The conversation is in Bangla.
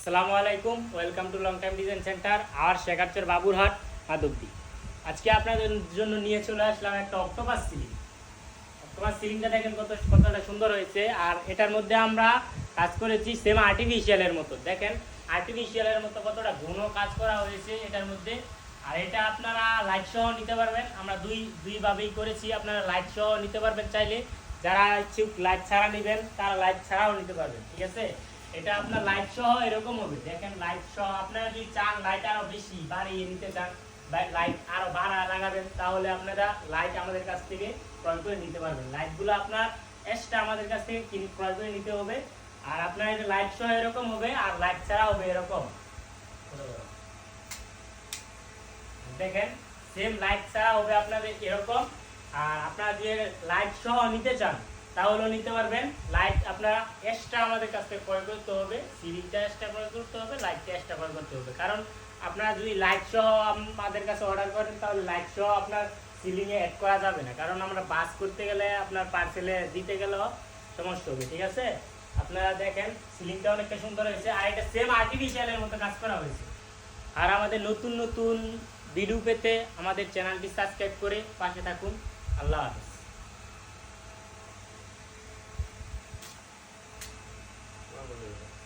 আসসালামু আলাইকুম, welcome to long time design centre আর শেখাচ্ছের বাবুরহাট মাধবদী। আজকে আপনাদের জন্য নিয়ে চলে আসলাম একটা অক্টোপাস সিলিং। অক্টোপাস সিলিংটা দেখেন কতটা সুন্দর হয়েছে। আর এটার মধ্যে আমরা কাজ করেছি সেম আর্টিফিশিয়ালের মতো। দেখেন আর্টিফিশিয়ালের মতো কতটা ঘন কাজ করা হয়েছে এটার মধ্যে। আর এটা আপনারা লাইট সহ নিতে পারবেন। আমরা দুইভাবেই করেছি, আপনারা লাইট সহ নিতে পারবেন চাইলে। যারা ইচ্ছুক লাইট ছাড়া নেবেন তারা লাইট ছাড়াও নিতে পারবেন, ঠিক আছে। এটা আপনার লাইট সহ এরকম হবে। দেখেন লাইট সহ আপনারা যদি চান লাইট আরো বেশি বাড়িয়ে নিতে চান, লাইট আরো বাড়া লাগাবেন, তাহলে আপনারা লাইট আমাদের কাছ থেকে ক্রয় করে নিতে পারবেন। লাইটগুলো আপনার এক্সট্রা আমাদের কাছ থেকে ক্রয় করে নিতে হবে। আর আপনার এটা লাইট সহ এরকম হবে, আর লাইট ছাড়া হবে এরকম। দেখেন সেম লাইট ছাড়া হবে আপনাদের এরকম। আর আপনারা যে লাইট সহ নিতে চান তাহলেও নিতে পারবেন। লাইট আপনারা এক্সট্রা আমাদের কাছ থেকে ক্রয় করতে হবে, সিলিংটা এক্সট্রা ক্রয় করতে হবে, লাইটটা এক্সট্রা ক্রয় করতে হবে। কারণ আপনারা যদি লাইট সহ আমাদের কাছে অর্ডার করেন তাহলে লাইট সহ আপনার সিলিংয়ে অ্যাড করা যাবে না, কারণ আমরা বাস করতে গেলে আপনার পার্সেলে দিতে গেলেও সমস্যা হবে, ঠিক আছে। আপনারা দেখেন সিলিংটা অনেকটা সুন্দর হয়েছে। আর এটা সেম আর্টিফিশিয়ালের মতো কাজ করা হয়েছে। আর আমাদের নতুন নতুন ভিডিও পেতে আমাদের চ্যানেলটি সাবস্ক্রাইব করে পাশে থাকুন। আল্লাহ হাফেজ।